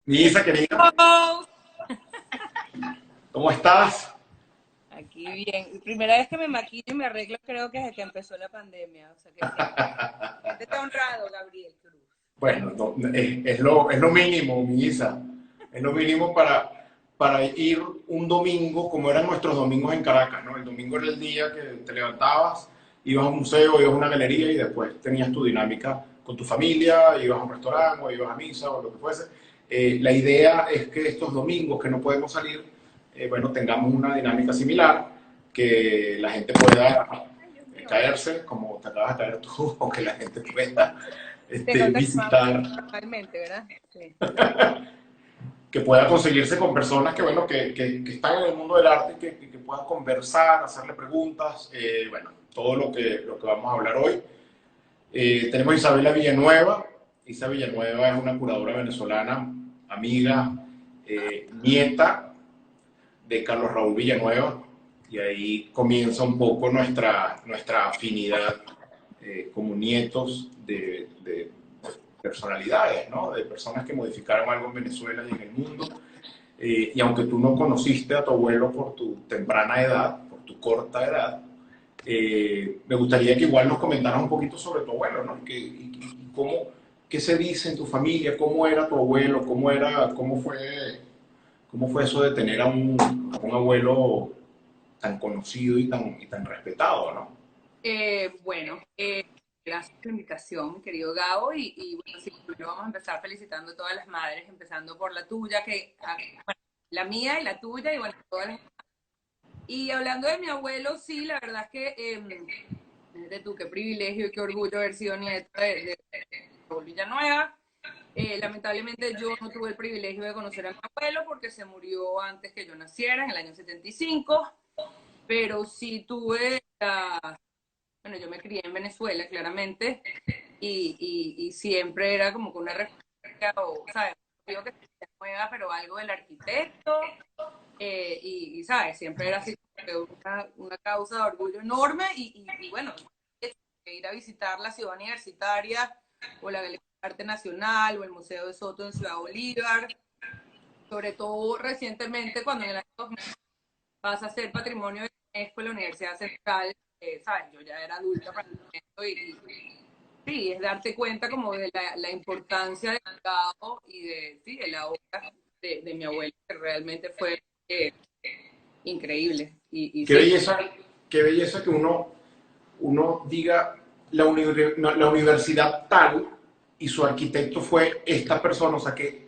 Mi Isa querida, Hello. ¿cómo estás? Aquí bien. Primera vez que me maquillo y me arreglo creo que desde que empezó la pandemia. O sea que siéntete honrado, Gabriel Cruz. Bueno, es lo mínimo, mi Isa. Es lo mínimo para ir un domingo, como eran nuestros domingos en Caracas, ¿no? El domingo era el día que te levantabas, ibas a un museo, ibas a una galería y después tenías tu dinámica con tu familia, ibas a un restaurante o ibas a misa o lo que fuese. La idea es que estos domingos que no podemos salir, bueno, tengamos una dinámica similar, que la gente pueda Ay, Dios mío. caerse, como te acabas de caer tú, o que la gente pueda Se nota que más visitar, normalmente, ¿verdad? Sí. que pueda conseguirse con personas que, bueno, que están en el mundo del arte y que puedan conversar, hacerle preguntas, bueno, todo lo que vamos a hablar hoy. Tenemos a Isabela Villanueva. Isa Villanueva es una curadora venezolana, amiga, nieta de Carlos Raúl Villanueva, y ahí comienza un poco nuestra afinidad como nietos de personalidades, ¿no? De personas que modificaron algo en Venezuela y en el mundo. Y aunque tú no conociste a tu abuelo por tu temprana edad, por tu corta edad, me gustaría que igual nos comentaras un poquito sobre tu abuelo, ¿no? Y cómo, qué se dice en tu familia, cómo era tu abuelo, cómo fue eso de tener a un abuelo tan conocido y tan respetado, ¿no? Bueno, gracias por la invitación, querido Gabo. Y bueno, sí, primero vamos a empezar felicitando a todas las madres, empezando por la tuya, bueno, la mía y la tuya, y bueno, todas las. Y hablando de mi abuelo, sí, la verdad es que, de tú, qué privilegio y qué orgullo haber sido nieta de Raúl Villanueva. Lamentablemente yo no tuve el privilegio de conocer a mi abuelo porque se murió antes que yo naciera, en el año 75, pero sí tuve bueno, yo me crié en Venezuela, claramente, y siempre era como que una referencia, o, ¿sabes? Digo que se mueva, pero algo del arquitecto, ¿sabes? Siempre era así como que una causa de orgullo enorme, y bueno, ir a visitar la ciudad universitaria, o la Galería de Arte Nacional, o el Museo de Soto en Ciudad Bolívar, sobre todo recientemente, cuando en el año 2000 pasa a ser patrimonio de UNESCO en la Universidad Central. ¿Sabes? Yo ya era adulta para esto, sí, es darte cuenta como de la importancia del legado y sí, de la obra de mi abuelo, que realmente fue eh, increíble. Y Qué sí, belleza, qué belleza que uno diga la universidad tal y su arquitecto fue esta persona, o sea que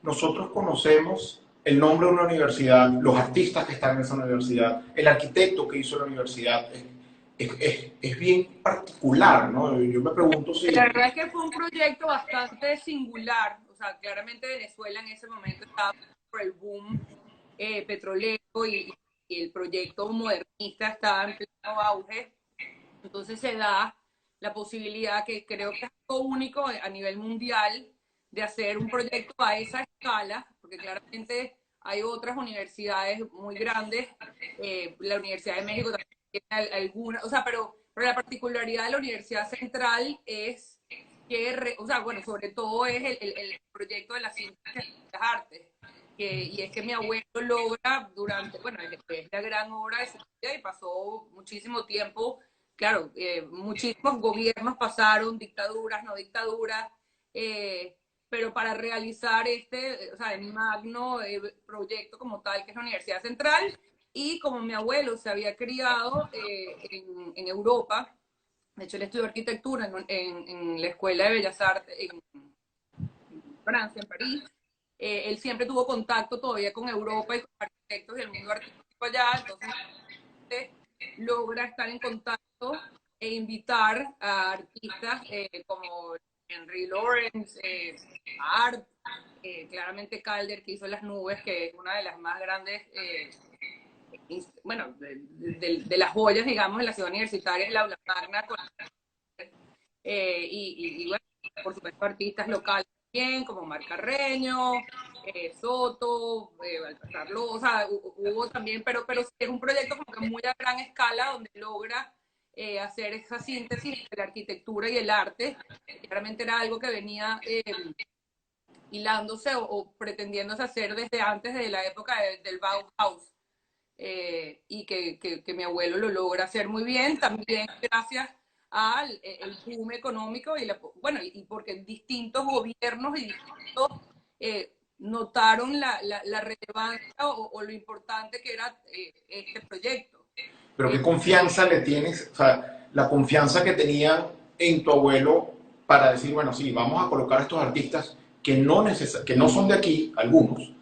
nosotros conocemos el nombre de una universidad, los artistas que están en esa universidad, el arquitecto que hizo la universidad, es bien particular, ¿no? Yo me pregunto la si, verdad es que fue un proyecto bastante singular. O sea, claramente Venezuela en ese momento estaba por el boom petrolero, y el proyecto modernista estaba en pleno auge. Entonces se da la posibilidad, que creo que es algo único a nivel mundial, de hacer un proyecto a esa escala, porque claramente hay otras universidades muy grandes. La Universidad de México también tiene algunas, o sea, pero la particularidad de la Universidad Central es que, o sea, bueno, sobre todo es el proyecto de las ciencias y las artes. Y es que mi abuelo logra durante, bueno, es la gran obra de su vida, y pasó muchísimo tiempo. Claro, muchísimos gobiernos pasaron, dictaduras, no dictaduras, eh, pero para realizar o sea, el magno proyecto como tal, que es la Universidad Central. Y como mi abuelo se había criado en Europa, de hecho él estudió arquitectura en la Escuela de Bellas Artes en Francia, en París. Él siempre tuvo contacto todavía con Europa y con arquitectos del mundo artístico allá. Entonces logra estar en contacto e invitar a artistas como Henry Lawrence, Art, claramente Calder, que hizo Las Nubes, que es una de las más grandes, bueno, de las joyas, digamos, en la ciudad universitaria, el aula magna. Y bueno, por supuesto, artistas locales también, como Mar Carreño, Soto, Baltasar López. O sea, hubo también, pero sí es un proyecto como que muy a gran escala, donde logra hacer esa síntesis de la arquitectura y el arte. Claramente era algo que venía hilándose o pretendiéndose hacer desde antes de la época del Bauhaus. Y que mi abuelo lo logra hacer muy bien, también gracias al el boom económico y, bueno, y porque distintos gobiernos y distintos notaron la relevancia o lo importante que era este proyecto. Pero Eh, ¿qué confianza le tienes? O sea, la confianza que tenían en tu abuelo para decir, bueno, sí, vamos a colocar a estos artistas que no son de aquí, algunos,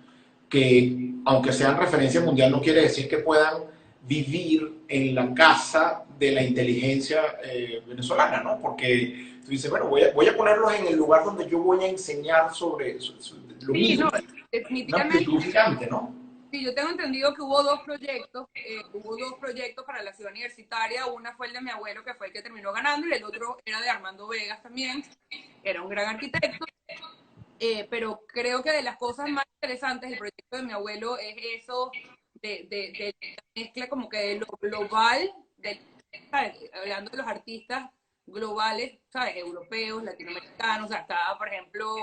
que aunque sean referencia mundial, no quiere decir que puedan vivir en la casa de la inteligencia venezolana, ¿no? Porque tú dices, bueno, voy a ponerlos en el lugar donde yo voy a enseñar sobre lo sí, mío. no, Una definitivamente. amplitud gigante, ¿no? Sí, yo tengo entendido que hubo dos proyectos para la ciudad universitaria. Una fue el de mi abuelo, que fue el que terminó ganando, y el otro era de Armando Vegas también, que era un gran arquitecto. Pero creo que de las cosas más interesantes del proyecto de mi abuelo es eso de la mezcla como que de lo global, ¿sabes? Hablando de los artistas globales, ¿sabes? Europeos, latinoamericanos, o sea, estaba, por ejemplo,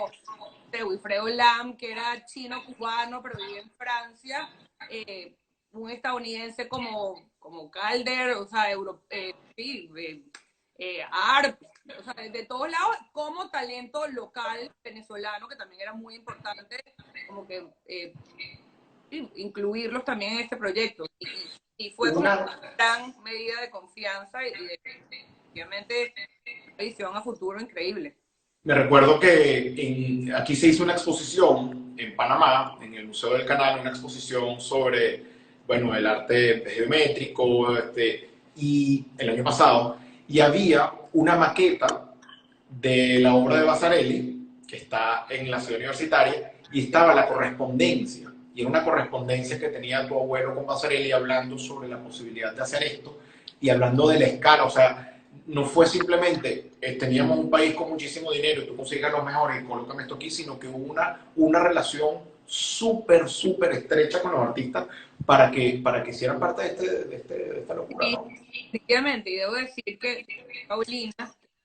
de Wilfredo Lam, que era chino-cubano, pero vivía en Francia, un estadounidense como Calder, o sea, sí, Arp, o sea, de todos lados, como talento local venezolano, que también era muy importante, como que incluirlos también en este proyecto. Y fue como Una, una gran medida de confianza y definitivamente una visión a futuro increíble. Me recuerdo que aquí se hizo una exposición en Panamá, en el Museo del Canal, una exposición sobre, bueno, el arte geométrico, y el año pasado, y había una maqueta de la obra de Vasarely, que está en la ciudad universitaria, y estaba la correspondencia, y era una correspondencia que tenía tu abuelo con Vasarely hablando sobre la posibilidad de hacer esto, y hablando de la escala, o sea, no fue simplemente teníamos un país con muchísimo dinero y tú consigues los mejores y colócame esto aquí, sino que hubo una relación súper, súper estrecha con los artistas para que hicieran parte de esta locura, Y ¿no? efectivamente, y debo decir que Paulina,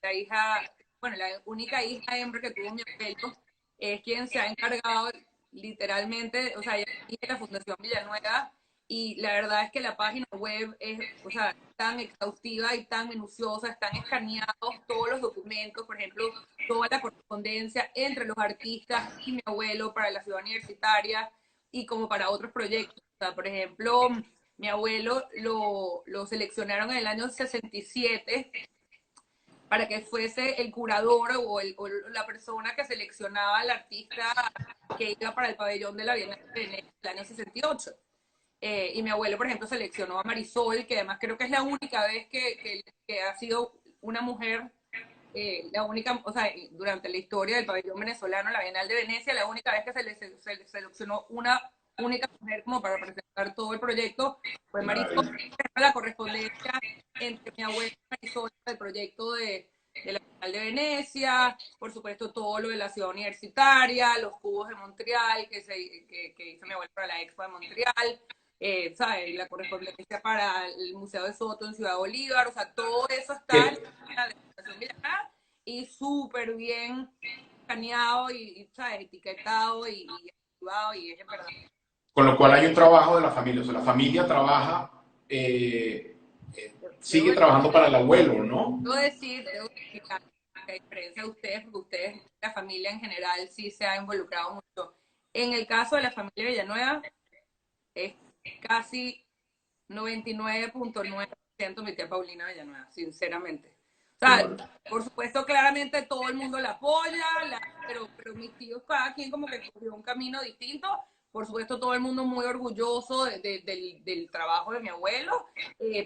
la hija, bueno, la única hija hembra que tuvo mi abuelo, es quien se ha encargado literalmente, o sea, ella dirige la Fundación Villanueva, y la verdad es que la página web es, o sea, tan exhaustiva y tan minuciosa, están escaneados todos los documentos, por ejemplo, toda la correspondencia entre los artistas y mi abuelo para la ciudad universitaria y como para otros proyectos. O sea, por ejemplo, mi abuelo lo seleccionaron en el año 67 para que fuese el curador o la persona que seleccionaba al artista que iba para el pabellón de la Bienal de Venecia el año 68. Y mi abuelo, por ejemplo, seleccionó a Marisol, que además creo que es la única vez que ha sido una mujer, la única, o sea, durante la historia del pabellón venezolano, la Bienal de Venecia, la única vez que se le seleccionó una única mujer como para representar todo el proyecto fue Qué Marisol. maravilla. La correspondencia entre mi abuela y Marisol del proyecto de la Bienal de Venecia, por supuesto todo lo de la ciudad universitaria, los cubos de Montreal que hizo mi abuelo para la Expo de Montreal, ¿sabes? La correspondencia para el Museo de Soto en Ciudad Bolívar, o sea, todo eso está en Que, la Fundación Villarreal y súper bien escaneado y, ¿sabes? Etiquetado y activado y es en verdad. con lo cual hay un trabajo de la familia, o sea, la familia trabaja, sigue Debo, trabajando para el abuelo, ¿no? debo decir que a diferencia de ustedes, porque ustedes, la familia en general, sí se ha involucrado mucho. En el caso de la familia Villanueva, es casi 99.9% mi tía Paulina Villanueva, sinceramente. O Qué sea, bueno. por supuesto, claramente todo el mundo la apoya, pero mis tíos, cada quien como que cogió un camino distinto. Por supuesto, todo el mundo muy orgulloso del trabajo de mi abuelo,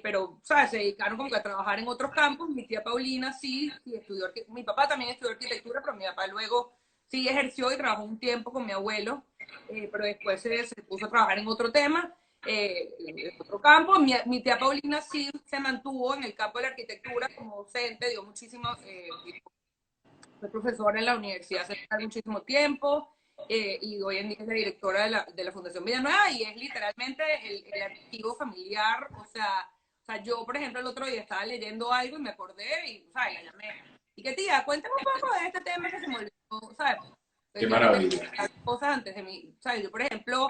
pero, ¿sabes? Se dedicaron como que a trabajar en otros campos. Mi tía Paulina sí estudió, mi papá también estudió arquitectura, pero mi papá luego sí ejerció y trabajó un tiempo con mi abuelo, pero después se puso a trabajar en otro tema, en otro campo. Mi tía Paulina sí se mantuvo en el campo de la arquitectura como docente, dio muchísimo, fue profesora en la universidad hace muchísimo tiempo, y hoy en día es la directora de la Fundación Villanueva y es literalmente el archivo familiar. O sea, yo, por ejemplo, el otro día estaba leyendo algo y me acordé y, ¿sabes? La llamé. Y que tía, cuéntame un poco de este tema que se me olvidó, ¿sabes? Qué Yo empecé maravilla. a hacer cosas antes de mí. ¿Sabes? Yo, por ejemplo,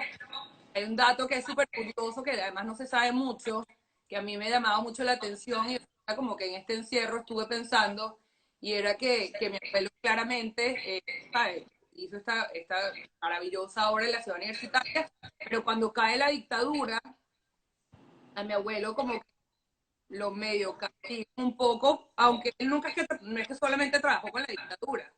hay un dato que es súper curioso, que además no se sabe mucho, que a mí me llamaba mucho la atención y como que en este encierro estuve pensando, y era que mi abuelo claramente, ¿sabes? Hizo esta maravillosa obra en la ciudad universitaria, pero cuando cae la dictadura, a mi abuelo como que lo medio castiga un poco, aunque él nunca es que, no es que solamente trabajó con la dictadura,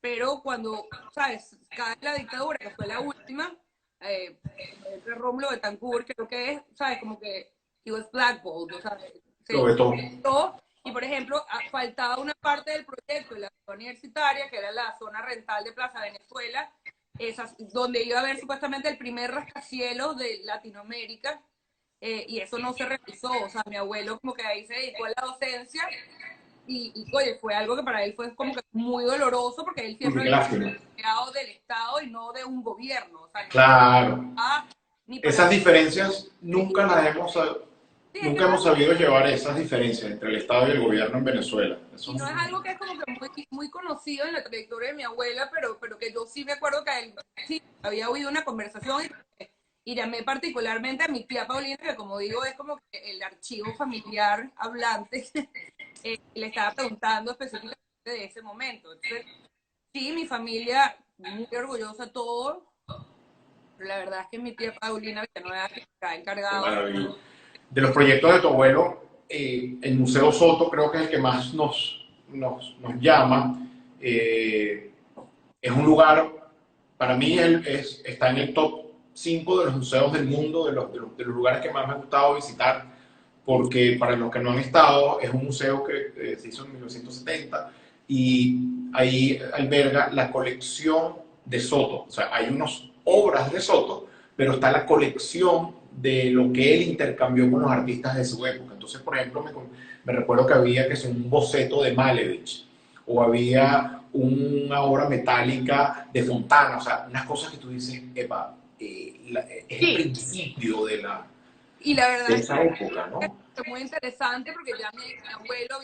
pero cuando, ¿sabes? Cae la dictadura, que fue la última, entre Rómulo Betancourt, creo que es, ¿sabes? Como que he was blackballed, o sea, Lo se vetó. quitó, y por ejemplo, faltaba una parte del proyecto de la ciudad universitaria, que era la zona rental de Plaza Venezuela, esas, donde iba a haber supuestamente el primer rascacielos de Latinoamérica, y eso no se realizó, o sea, mi abuelo como que ahí se dedicó a la docencia, oye, fue algo que para él fue como que muy doloroso, porque él Uy, siempre qué había lástima. sido del Estado y no de un gobierno, o sea, ni para Claro. ni para Esas diferencias y nunca las hemos, sí, es que nunca no, hemos sabido llevar esas diferencias entre el Estado y el gobierno en Venezuela. Eso y no es algo que es como que muy conocido en la trayectoria de mi abuela, pero que yo sí me acuerdo que él sí había oído una conversación, y llamé particularmente a mi tía Paulina, que como digo es como que el archivo familiar hablante, le estaba preguntando específicamente de ese momento. Entonces, sí, mi familia muy orgullosa de todo, pero la verdad es que mi tía Paulina Villanueva, que está qué encargado maravilla. De de los eso. proyectos de tu abuelo, el Museo Soto creo que es el que más nos llama. Eh, es un lugar, para mí, está en el top 5 de los museos del mundo, de los lugares que más me ha gustado visitar, porque para los que no han estado, es un museo que se hizo en 1970 y ahí alberga la colección de Soto. O sea, hay unas obras de Soto, pero está la colección de lo que él intercambió con los artistas de su época. Entonces, por ejemplo, me recuerdo que había que un boceto de Malevich, o había una obra metálica de Fontana, o sea, unas cosas que tú dices, epa, es el Sí, principio y la de verdad es esa época, ¿no? que es muy interesante porque ya mi abuelo,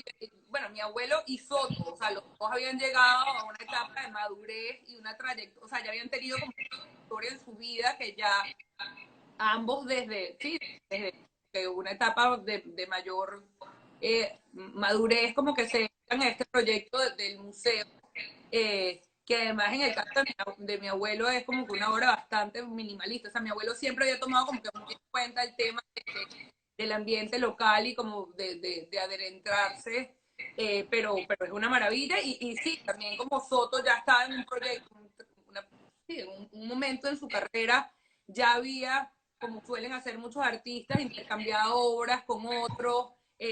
bueno, mi abuelo y Soto, o sea, los dos habían llegado a una etapa de madurez y una trayectoria, o sea, ya habían tenido como una historia en su vida que ya ambos sí, desde una etapa de mayor madurez, como que se dedican a este proyecto del museo, que además en el caso de mi abuelo es como que una obra bastante minimalista. O sea, mi abuelo siempre había tomado como que muy en cuenta el tema del ambiente local y como de adentrarse, pero es una maravilla. Y sí, también como Soto ya estaba en un proyecto, sí, en un momento en su carrera, ya había, como suelen hacer muchos artistas, intercambiado obras con otros,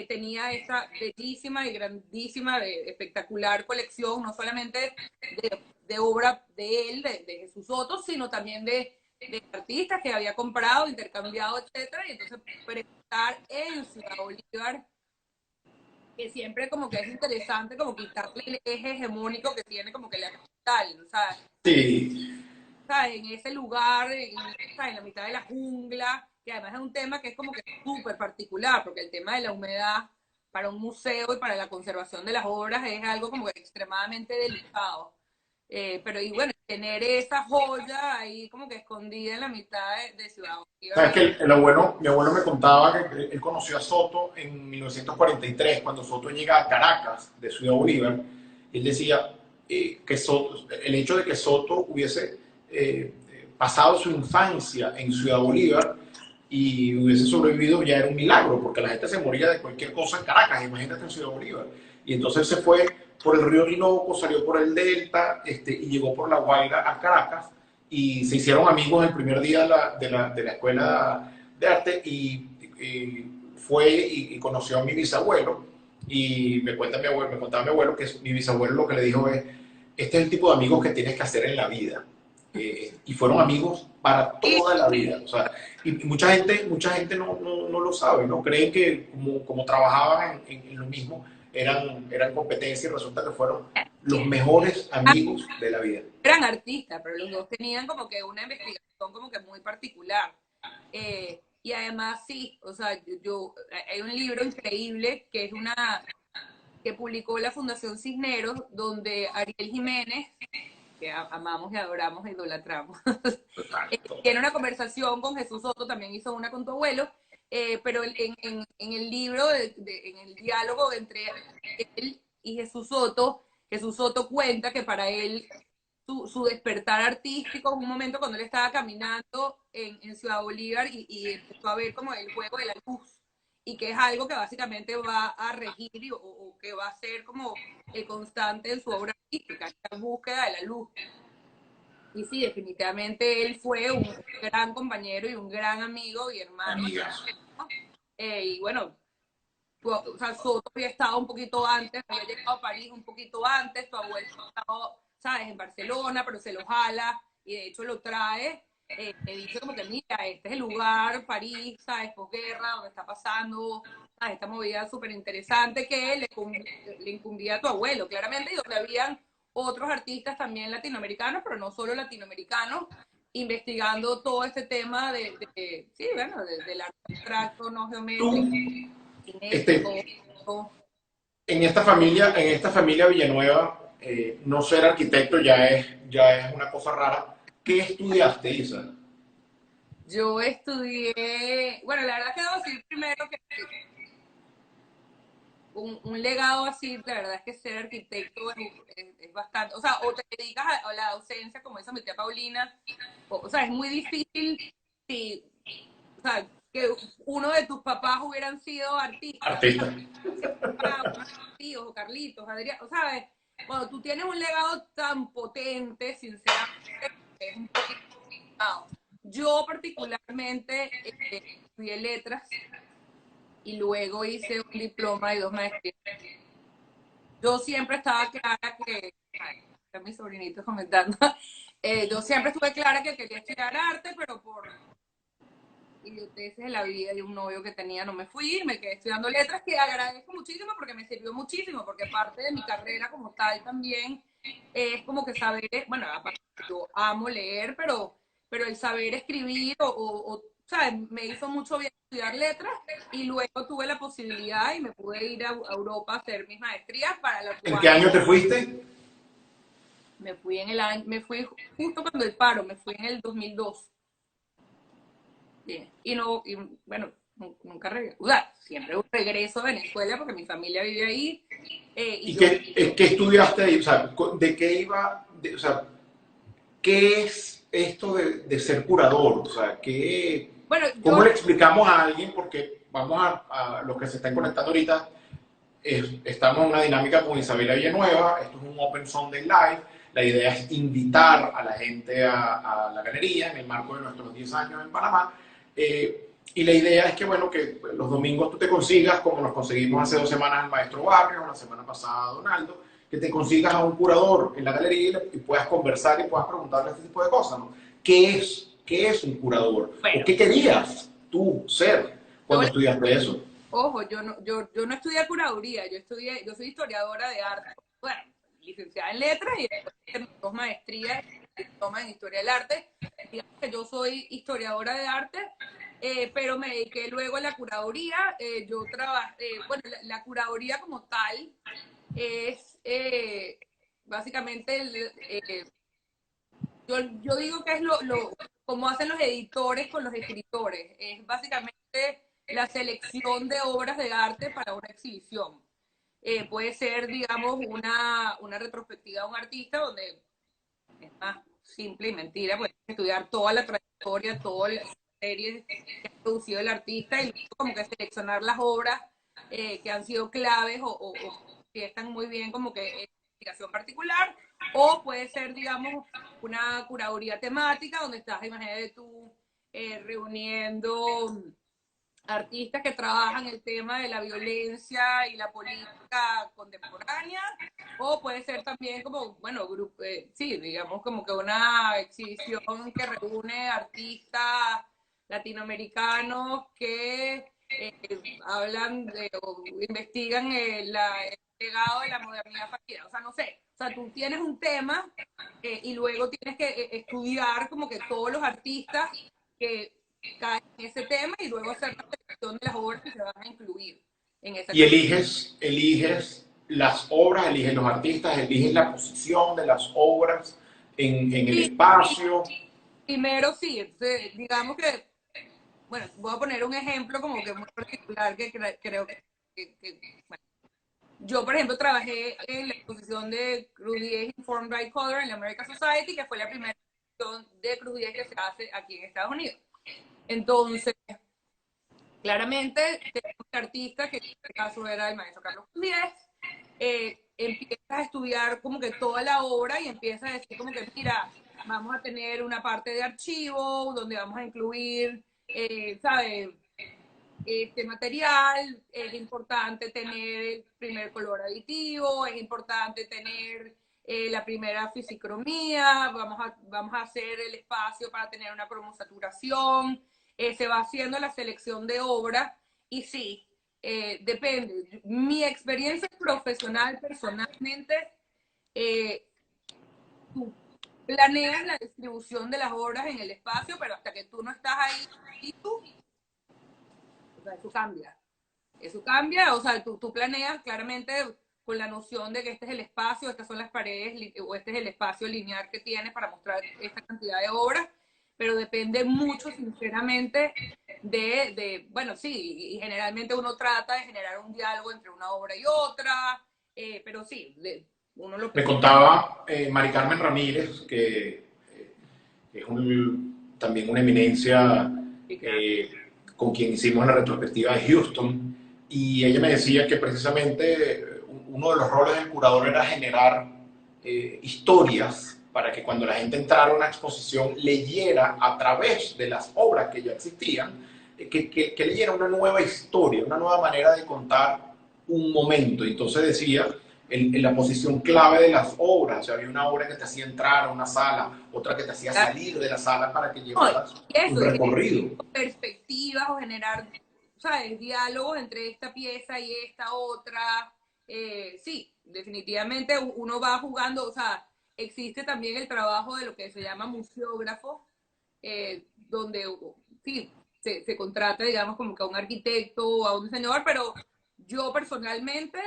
tenía esta bellísima y grandísima, espectacular colección, no solamente de obra de él, de Jesús Soto, sino también de artistas que había comprado, intercambiado, etcétera. Y entonces presentar en Ciudad Bolívar, que siempre como que es interesante como quitarle el eje hegemónico que tiene como que la capital, o sea, Sí, ¿sabes? En ese lugar, ¿sabes? En la mitad de la jungla, que además es un tema que es como que súper particular, porque el tema de la humedad para un museo y para la conservación de las obras es algo como que extremadamente delicado. Pero y bueno, tener esa joya ahí como que escondida en la mitad de Ciudad Bolívar sabes es que mi abuelo me contaba que él conoció a Soto en 1943, cuando Soto llega a Caracas, de Ciudad Bolívar, y él decía que el hecho de que Soto hubiese pasado su infancia en Ciudad Bolívar y hubiese sobrevivido ya era un milagro, porque la gente se moría de cualquier cosa en Caracas, imagínate en Ciudad Bolívar. Y entonces se fue por el río Orinoco, salió por el Delta, y llegó por La Guaira a Caracas, y se hicieron amigos el primer día de la escuela de arte, y fue y conoció a mi bisabuelo, y me contaba mi abuelo que mi bisabuelo lo que le dijo es, este es el tipo de amigos que tienes que hacer en la vida. Y fueron amigos para toda la vida. O sea, y mucha gente no lo sabe, ¿no? Creen que como trabajaban en lo mismo, eran competencia, y resulta que fueron los mejores amigos de la vida. eran artistas, pero los dos tenían como que una investigación como que muy particular. Y además sí, o sea, hay un libro increíble que es que publicó la Fundación Cisneros, donde Ariel Jiménez que amamos y adoramos e idolatramos. Total, Tiene total. una conversación con Jesús Soto, también hizo una con tu abuelo, pero en el libro, en el diálogo entre él y Jesús Soto cuenta que para él su despertar artístico es un momento cuando él estaba caminando en Ciudad Bolívar y empezó a ver como el juego de la luz y que es algo que básicamente va a regir o que va a ser como el constante en su obra artística, la búsqueda de la luz. Y sí, definitivamente él fue un gran compañero y un gran amigo y hermano. Amigas. Y bueno, o sea, Soto había estado un poquito antes, había llegado a París un poquito antes, tu abuelo había estado, ¿sabes?, en Barcelona, pero se lo jala y de hecho lo trae. Le dice como que, mira, este es el lugar, París, ¿sabes?, posguerra, donde está pasando, ¿sabes?, esta movida súper interesante que le incumbía a tu abuelo, claramente, y donde habían otros artistas también latinoamericanos, pero no solo latinoamericanos, investigando todo este tema sí, bueno, del arte abstracto, no geométrico, Tú, cinético. este, en esta familia Villanueva, no ser arquitecto ya es una cosa rara. ¿Qué estudiaste, Isa? Yo estudié, bueno, la verdad es que debo decir primero que un legado así, la verdad es que ser arquitecto es bastante, o sea, o te dedicas a la docencia, como dice mi tía Paulina, o sea, es muy difícil si, o sea, que uno de tus papás hubieran sido artistas, Artista. tíos o Carlitos, Adrián, o sabes, cuando tú tienes un legado tan potente, sinceramente, es un poquito complicado. Yo particularmente estudié letras y luego hice un diploma y 2 maestrías. Yo siempre estaba clara que, ay, están mis sobrinitos comentando, yo siempre estuve clara que quería estudiar arte, pero por idioteces de la vida y un novio que tenía no me fui, me quedé estudiando letras, que agradezco muchísimo porque me sirvió muchísimo, porque parte de mi carrera como tal también es como que saber, bueno, aparte yo amo leer, pero el saber escribir ¿sabes? Me hizo mucho bien estudiar letras y luego tuve la posibilidad y me pude ir a Europa a hacer mis maestrías para la ¿En cual qué año te fuiste? me fui en el año, me fui justo cuando el paro, me fui en el 2002. Bien. Y no, y bueno, nunca regresé. O sea, siempre regreso a Venezuela porque mi familia vive ahí. Y ¿Y yo, qué estudiaste ahí? O sea, ¿de qué iba? O sea, ¿qué es esto de ser curador? O sea, bueno, ¿cómo le explicamos a alguien? Porque vamos a los que se están conectando ahorita, estamos en una dinámica con Isabela Villanueva, esto es un Open Sunday Live, la idea es invitar a la gente a la galería en el marco de nuestros 10 años en Panamá, y la idea es que, bueno, que los domingos tú te consigas, como nos conseguimos hace 2 semanas al maestro Barrios, la semana pasada a Donaldo, que te consigas a un curador en la galería y puedas conversar y puedas preguntarle este tipo de cosas, ¿no? ¿Qué es un curador? ¿O bueno, qué querías tú ser yo, cuando estudiaste eso? ojo, yo no estudié curaduría, yo soy historiadora de arte, bueno, licenciada en letras y después hice 2 maestrías y diploma en historia del arte. Digamos que yo soy historiadora de arte, pero me dediqué luego a la curaduría. Yo trabajé, bueno, la curaduría como tal es básicamente, yo digo que es como hacen los editores con los escritores, es básicamente la selección de obras de arte para una exhibición. Puede ser, digamos, una retrospectiva de un artista donde es más simple y mentira, puedes estudiar toda la trayectoria, todas las series que ha producido el artista y luego como que seleccionar las obras que han sido claves que están muy bien como que en investigación particular, o puede ser, digamos, una curaduría temática donde estás, imagínate tú, reuniendo artistas que trabajan el tema de la violencia y la política contemporánea, o puede ser también como, bueno, sí, digamos como que una exhibición que reúne artistas latinoamericanos que hablan o investigan el legado de la modernidad fascista. O sea, no sé, o sea, tú tienes un tema y luego tienes que estudiar como que todos los artistas que caen en ese tema y luego hacer la selección de las obras que se van a incluir en esa Y exhibición. eliges las obras, eliges los artistas, eliges la posición de las obras, en el Sí, espacio. primero sí, entonces, digamos que, bueno, voy a poner un ejemplo como que muy particular que creo que, bueno, yo, por ejemplo, trabajé en la exposición de Cruz 10 Informed by Color en la American Society, que fue la primera exposición de Cruz 10 que se hace aquí en Estados Unidos. Entonces, claramente, tenemos un artista, que en este caso era el maestro Carlos Cruz 10, empiezas a estudiar como que toda la obra y empiezas a decir como que, mira, vamos a tener una parte de archivo donde vamos a incluir, ¿sabes? Este material, es importante tener el primer color aditivo, es importante tener la primera fisicromía, vamos a hacer el espacio para tener una cromosaturación, se va haciendo la selección de obra y sí, depende. Mi experiencia profesional personalmente, eh, tú planeas la distribución de las obras en el espacio, pero hasta que tú no estás ahí, o sea, eso cambia. Eso cambia, o sea, tú planeas claramente con la noción de que este es el espacio, estas son las paredes, o este es el espacio lineal que tienes para mostrar esta cantidad de obras, pero depende mucho, sinceramente, bueno, sí, y generalmente uno trata de generar un diálogo entre una obra y otra, pero sí, uno lo Me planea. contaba Mari Carmen Ramírez, que es también una eminencia Sí, claro. eh, con quien hicimos la retrospectiva de Houston, y ella me decía que precisamente uno de los roles del curador era generar historias para que cuando la gente entrara a una exposición leyera a través de las obras que ya existían, que leyera una nueva historia, una nueva manera de contar un momento. Entonces decía, en la posición clave de las obras, o sea, había una obra que te hacía entrar a una sala, otra que te hacía salir de la sala para que No, llevaras y un eso, y generar recorrido. perspectivas o generar, ¿sabes? Diálogos entre esta pieza y esta otra. Sí, definitivamente uno va jugando, o sea, existe también el trabajo de lo que se llama museógrafo, donde sí, se contrata, digamos, como que a un arquitecto o a un diseñador, pero yo personalmente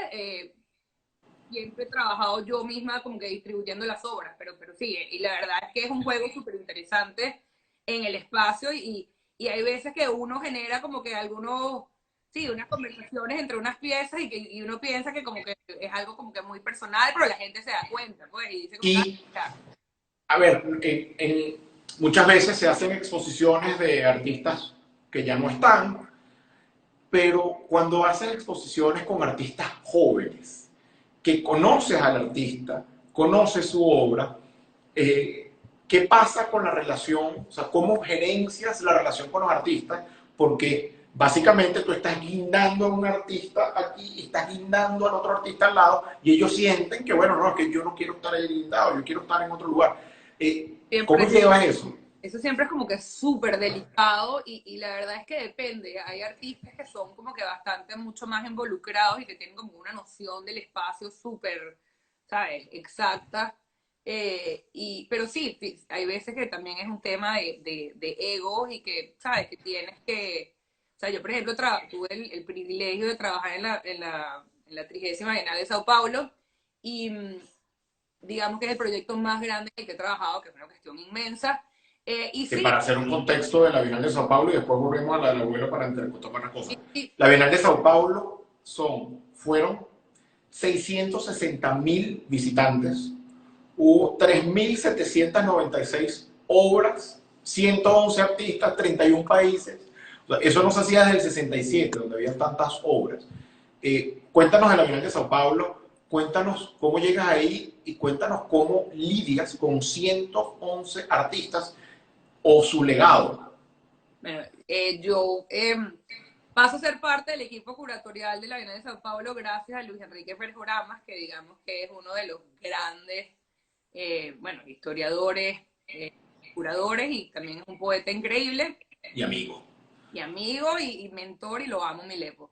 siempre he trabajado yo misma como que distribuyendo las obras, pero sí, y la verdad es que es un juego súper interesante en el espacio y hay veces que uno genera como que algunos, sí, unas conversaciones entre unas piezas y uno piensa que como que es algo como que muy personal, pero la gente se da cuenta, pues, y dice como, ah, Y, ya. a ver, muchas veces se hacen exposiciones de artistas que ya no están, pero cuando hacen exposiciones con artistas jóvenes, que conoces al artista, conoces su obra, ¿qué pasa con la relación? O sea, ¿cómo gerencias la relación con los artistas? Porque básicamente tú estás guindando a un artista aquí y estás guindando al otro artista al lado y ellos sienten que, bueno, no, es que yo no quiero estar ahí guindado, yo quiero estar en otro lugar. ¿Cómo Siempre, llevas eso? eso siempre es como que súper delicado y la verdad es que depende. Hay artistas que son como que bastante mucho más involucrados y que tienen como una noción del espacio súper, ¿sabes? Exacta. Pero sí, sí, hay veces que también es un tema de egos y que, ¿sabes? Que tienes que... O sea, yo, por ejemplo, tuve el privilegio de trabajar en la 30ª Bienal de Sao Paulo y digamos que es el proyecto más grande en el que he trabajado, que es una cuestión inmensa. Y Que sí, para hacer un contexto de la Bienal de Sao Paulo y después volvemos a la del abuelo para tomar las cosas. sí, La Bienal de Sao Paulo fueron 660.000 visitantes, hubo 3.796 obras, 111 artistas, 31 países. O sea, eso no se hacía desde el 67, donde había tantas obras. Cuéntanos de la Bienal de Sao Paulo, cuéntanos cómo llegas ahí y cuéntanos cómo lidias con 111 artistas o su legado. bueno, yo paso a ser parte del equipo curatorial de la Bienal de Sao Paulo gracias a Luis Enrique Perjoramas, que digamos que es uno de los grandes, bueno, historiadores, curadores y también es un poeta increíble. Y amigo. Y amigo y mentor y lo amo mi lepo.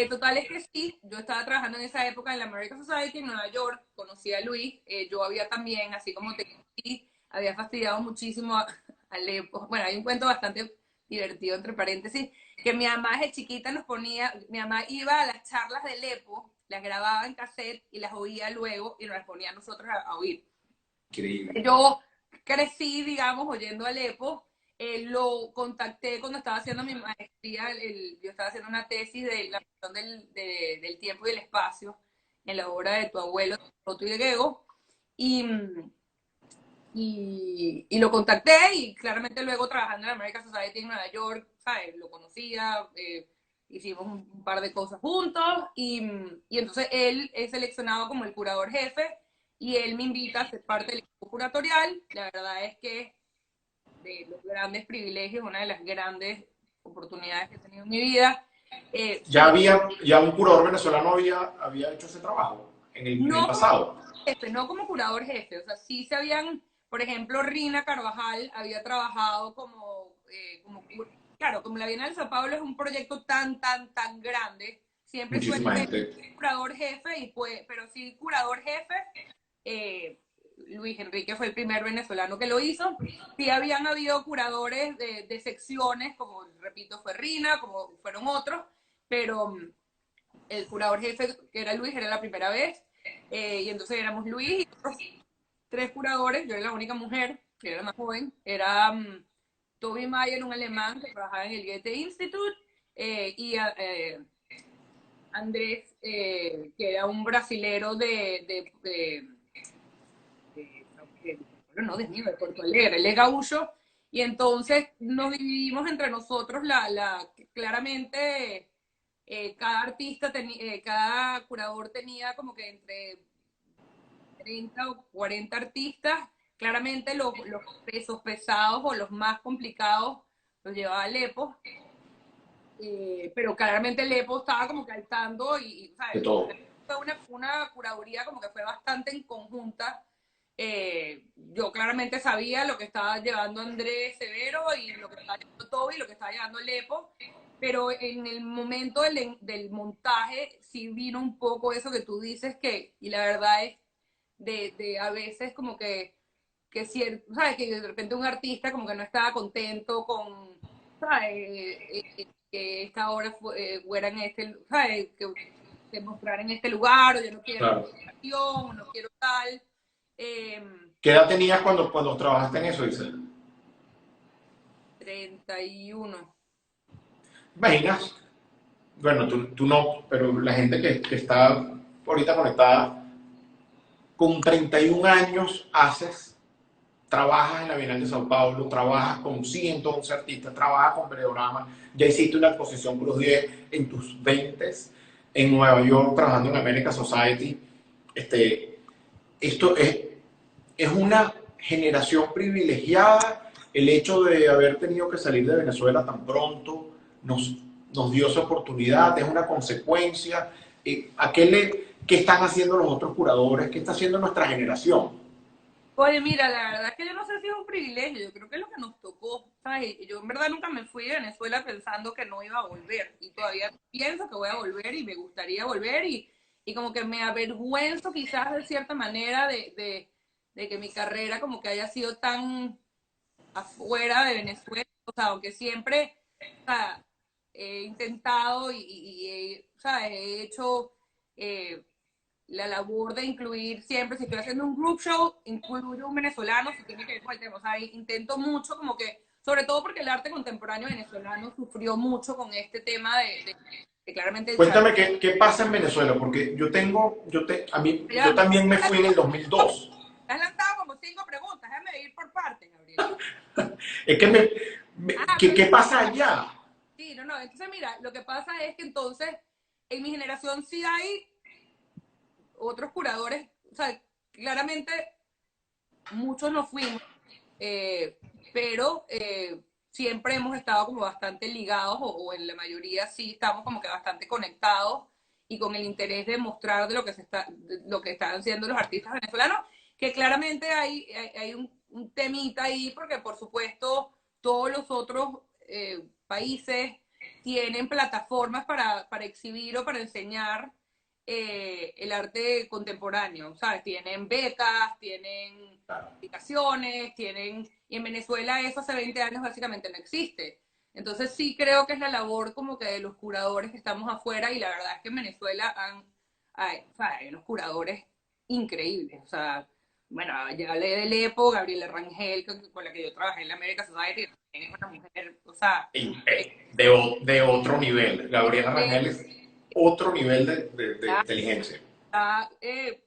Total es que sí, yo estaba trabajando en esa época en la American Society en Nueva York, conocí a Luis, yo había también, así como te dije, había fastidiado muchísimo a Lepo. Bueno, hay un cuento bastante divertido, entre paréntesis, que mi mamá desde chiquita nos ponía, mi mamá iba a las charlas de Lepo, las grababa en cassette y las oía luego y nos las ponía a nosotros a oír. Increíble. Yo crecí, digamos, oyendo a Alepo. Lo contacté cuando estaba haciendo mi maestría. Yo estaba haciendo una tesis de la cuestión del tiempo y del espacio en la obra de tu abuelo, Roto y de Gego. Y, y lo contacté y claramente luego trabajando en la American Society en Nueva York, ¿sabes? Lo conocía, hicimos un par de cosas juntos y entonces él es seleccionado como el curador jefe y él me invita a ser parte del equipo curatorial. La verdad es que de los grandes privilegios, una de las grandes oportunidades que he tenido en mi vida. Ya Sí, había, ya un curador venezolano había hecho ese trabajo en el no como pasado. jefe, no como curador jefe, o sea, sí se habían, por ejemplo, Rina Carvajal había trabajado claro, como la Bienal de Sao Paulo es un proyecto tan grande, siempre suele Muchísima haber gente. curador jefe, pero sí curador jefe, eh, Luis Enrique fue el primer venezolano que lo hizo. Sí habían habido curadores de secciones, como repito, fue Rina, como fueron otros, pero el curador jefe, que era Luis, era la primera vez, y entonces éramos Luis y otros tres curadores, yo era la única mujer, que era la más joven, era Toby Mayer, un alemán que trabajaba en el Goethe Institute, y Andrés, que era un brasilero no, de Porto Alegre, él es gaúcho, y entonces nos dividimos entre nosotros claramente cada cada curador tenía como que entre 30 o 40 artistas. Claramente los pesos pesados o los más complicados los llevaba Lepo, pero claramente Lepo estaba como que al tanto De ¿sabes? todo. Fue una curaduría como que fue bastante en conjunta. Yo claramente sabía lo que estaba llevando Andrés Severo y lo que estaba llevando Toby y lo que estaba llevando Lepo, pero en el momento del montaje sí vino un poco eso que tú dices y la verdad es de a veces como que cierto, ¿sabes? Que de repente un artista como que no estaba contento con, ¿sabes? Que esta obra fuera en ¿sabes? Que se mostrara en este lugar, o yo no quiero Claro. o no quiero tal. Eh, ¿Qué edad tenías cuando trabajaste en eso, Isel? 31. ¿Imaginas? Bueno, tú no, pero la gente que está ahorita conectada, con 31 años haces, trabajas en la Bienal de Sao Paulo, trabajas con 111 artistas, trabajas con Veredorama, ya hiciste una exposición Cruz 10 en tus 20 en Nueva York trabajando en American Society. Este, esto es una generación privilegiada. El hecho de haber tenido que salir de Venezuela tan pronto nos, nos dio esa oportunidad, es una consecuencia. ¿Qué están haciendo los otros curadores? ¿Qué está haciendo nuestra generación? Oye, mira, la verdad es que yo no sé si es un privilegio, yo creo que es lo que nos tocó, ¿sabes? Yo en verdad nunca me fui de Venezuela pensando que no iba a volver, y todavía pienso que voy a volver y me gustaría volver, y como que me avergüenzo quizás de cierta manera de que mi carrera como que haya sido tan afuera de Venezuela, o sea, aunque siempre, o sea, he intentado o sea, he hecho... la labor de incluir siempre, si estoy haciendo un group show, incluir un venezolano, si tiene que ver con el tema. O sea, intento mucho como que, sobre todo porque el arte contemporáneo venezolano sufrió mucho con este tema de claramente, o sea, Cuéntame qué pasa en Venezuela, porque yo ya, también me fui en el 2002. te has lanzado como 5 preguntas, déjame ir por partes, Gabriel. Es que Pero ¿qué pasa allá? sí, no, entonces mira, lo que pasa es que entonces en mi generación sí hay otros curadores, o sea, claramente muchos no fuimos, eh, pero siempre hemos estado como bastante ligados, o en la mayoría sí estamos como que bastante conectados y con el interés de mostrar de lo que están haciendo los artistas venezolanos, que claramente hay un temita ahí, porque por supuesto todos los otros países tienen plataformas para exhibir o para enseñar el arte contemporáneo, ¿sabes? Tienen becas, tienen aplicaciones, y en Venezuela eso hace 20 años básicamente no existe. Entonces sí creo que es la labor como que de los curadores que estamos afuera, y la verdad es que en Venezuela o sea, hay unos curadores increíbles, o sea, bueno, ya hablé de Lepo, Gabriela Rangel, con la que yo trabajé en la American Society, también es una mujer, o sea, De otro nivel. Gabriela Rangel es otro nivel de inteligencia.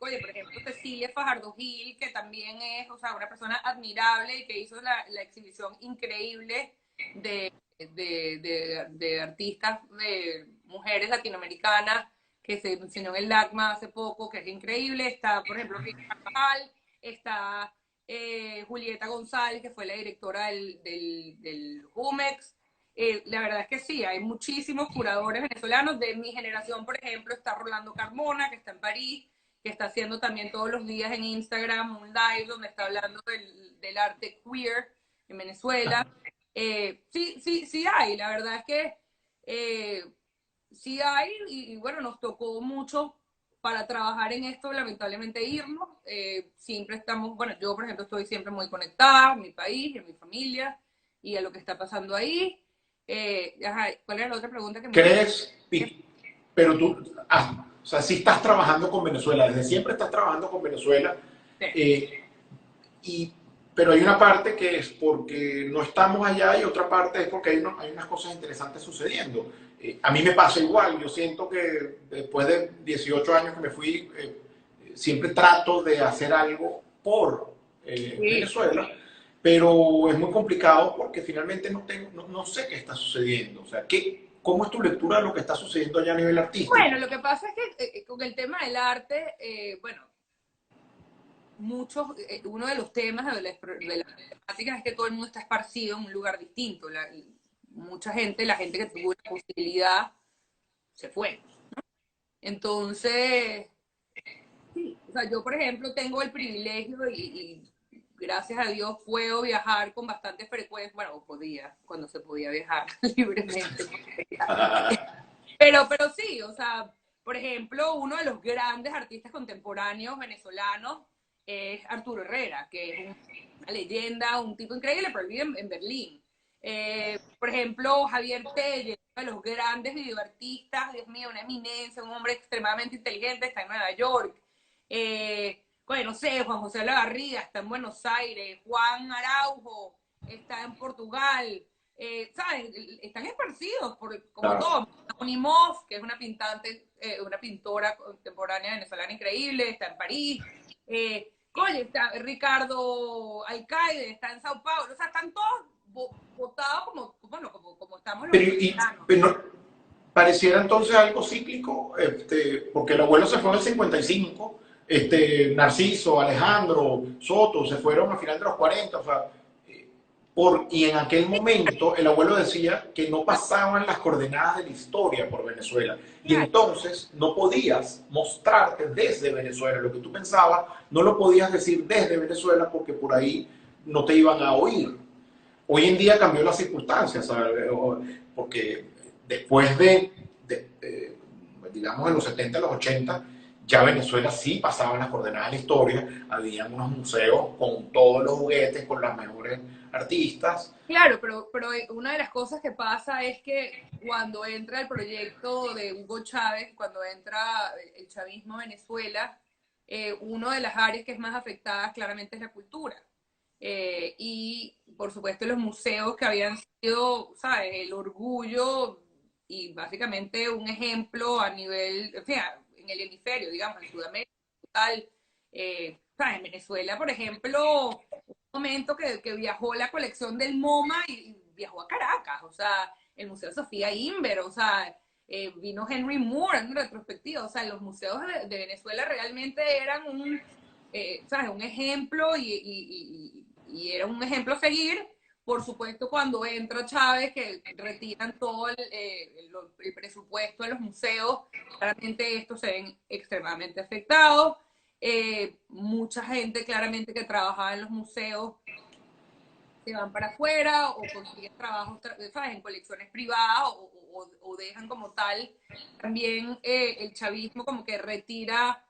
oye, por ejemplo, Cecilia Fajardo Gil, que también es, o sea, una persona admirable y que hizo la exhibición increíble de artistas, de mujeres latinoamericanas, que se enseñó en el LACMA hace poco, que es increíble. Está, por ejemplo, Rita Carvajal, está Julieta González, que fue la directora del Jumex. La verdad es que sí, hay muchísimos curadores venezolanos. De mi generación, por ejemplo, está Rolando Carmona, que está en París, que está haciendo también todos los días en Instagram un live donde está hablando del arte queer en Venezuela. Sí, sí, sí hay, la verdad es que eh, sí hay, y bueno, nos tocó mucho para trabajar en esto, lamentablemente irnos. Siempre estamos, bueno, yo por ejemplo estoy siempre muy conectada a mi país, a mi familia y a lo que está pasando ahí. Ajá, ¿cuál era la otra pregunta que me había? ¿Crees? Pero tú, o sea, sí estás trabajando con Venezuela, desde siempre estás trabajando con Venezuela, eh, y, pero hay una parte que es porque no estamos allá y otra parte es porque hay unas cosas interesantes sucediendo. A mí me pasa igual, yo siento que después de 18 años que me fui, siempre trato de hacer algo por Sí. Venezuela, pero es muy complicado porque finalmente no sé qué está sucediendo. O sea, ¿cómo es tu lectura de lo que está sucediendo allá a nivel Bueno, artístico? lo que pasa es que con el tema del arte, bueno, uno de los temas de las temáticas es que todo el mundo está esparcido en un lugar distinto. Mucha gente, la gente que tuvo la posibilidad, se fue. Entonces, sí, o sea, yo por ejemplo tengo el privilegio y gracias a Dios puedo viajar con bastante frecuencia, bueno, podía, cuando se podía viajar libremente. Pero sí, o sea, por ejemplo, uno de los grandes artistas contemporáneos venezolanos es Arturo Herrera, que es una leyenda, un tipo increíble, pero vive en Berlín. Por ejemplo, Javier Telle, uno de los grandes videoartistas, Dios mío, una eminencia, un hombre extremadamente inteligente, está en Nueva York. Bueno, no sé, Juan José Lavarriga está en Buenos Aires, Juan Araujo está en Portugal. ¿Sabes? Están esparcidos como Claro. todo. Unimov, que es una pintante, una pintora contemporánea venezolana increíble, está en París. Coño, está Ricardo Alcaide, está en Sao Paulo. O sea, están todos votados como, bueno, como estamos los venezolanos. Pero pareciera entonces algo cíclico, porque el abuelo se fue en el 55, Narciso, Alejandro, Soto se fueron a final de los 40, o sea, y en aquel momento el abuelo decía que no pasaban las coordenadas de la historia por Venezuela, y Claro, entonces no podías mostrarte desde Venezuela, lo que tú pensabas no lo podías decir desde Venezuela porque por ahí no te iban a oír. Hoy en día cambió las circunstancias, ¿sabes? Porque después digamos, en los 70, los 80, ya Venezuela sí pasaba las coordenadas de la historia, había unos museos con todos los juguetes, con las mejores artistas. claro, pero una de las cosas que pasa es que cuando entra el proyecto de Hugo Chávez, cuando entra el chavismo a Venezuela, una de las áreas que es más afectada claramente es la cultura. Y por supuesto los museos que habían sido, ¿sabes?, el orgullo y básicamente un ejemplo a nivel, o sea, en el hemisferio, digamos, en Sudamérica, tal, ¿sabes? En Venezuela, por ejemplo, un momento que viajó la colección del MoMA y viajó a Caracas, o sea, el Museo Sofía Inver, o sea, vino Henry Moore en retrospectiva, o sea, los museos de Venezuela realmente eran ¿sabes? Un ejemplo y era un ejemplo a seguir. Por supuesto, cuando entra Chávez, que retiran todo el presupuesto de los museos, claramente estos se ven extremadamente afectados. Mucha gente claramente que trabajaba en los museos se van para afuera o consiguen trabajos, ¿sabes?, en colecciones privadas o dejan como tal. También el chavismo como que retira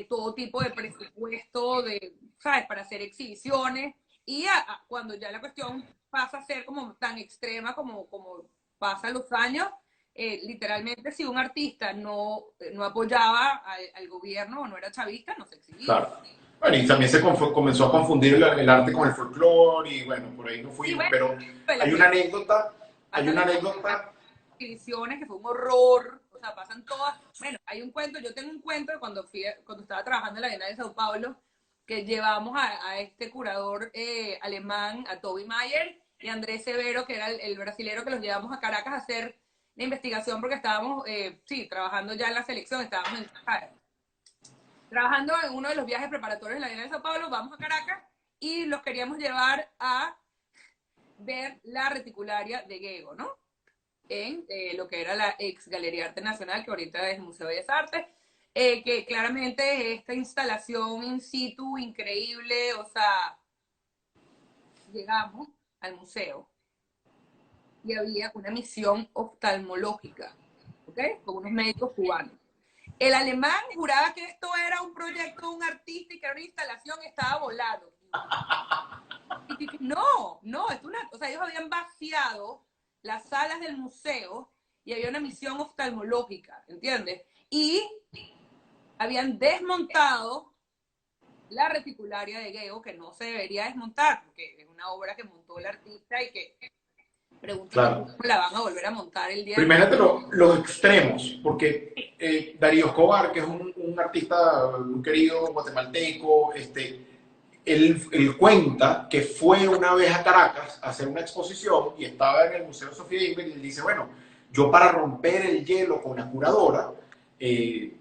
todo tipo de presupuesto ¿sabes?, para hacer exhibiciones y cuando ya la cuestión pasa a ser como tan extrema como pasan los años, literalmente si un artista no apoyaba al gobierno o no era chavista, no se exhibía. Claro. Bueno, y también comenzó a confundir el arte con el folclore y bueno, por ahí no Y fuimos, bueno, pero pues, hay una anécdota, hay hasta una las anécdota, ediciones, que fue un horror, o sea, pasan todas. Bueno, hay un cuento, yo tengo un cuento de cuando estaba trabajando en la Bienal de Sao Paulo, que llevamos a este curador alemán, a Toby Mayer y Andrés Severo, que era el brasilero, que los llevamos a Caracas a hacer la investigación porque estábamos, sí, trabajando ya en la selección, estábamos trabajando en uno de los viajes preparatorios de la Bienal de Sao Paulo, vamos a Caracas y los queríamos llevar a ver la reticularia de Gego, ¿no? En lo que era la ex Galería Arte Nacional, que ahorita es el Museo de Bellas Artes, que claramente esta instalación in situ increíble, o sea, llegamos al museo y había una misión oftalmológica, ¿ok? Con unos médicos cubanos. El alemán juraba que esto era un proyecto de un artista y que era una instalación, estaba volado. Y dije, no, no, es una, o sea, ellos habían vaciado las salas del museo y había una misión oftalmológica, ¿entiendes? Y habían desmontado la reticularia de Gego, que no se debería desmontar, porque es una obra que montó el artista y que pregúntate cómo claro. la van a volver a montar el día de mañana. Primero los extremos, porque Darío Escobar, que es un artista muy querido guatemalteco, él cuenta que fue una vez a Caracas a hacer una exposición y estaba en el Museo Sofía Inver y él dice, bueno, yo para romper el hielo con la curadora,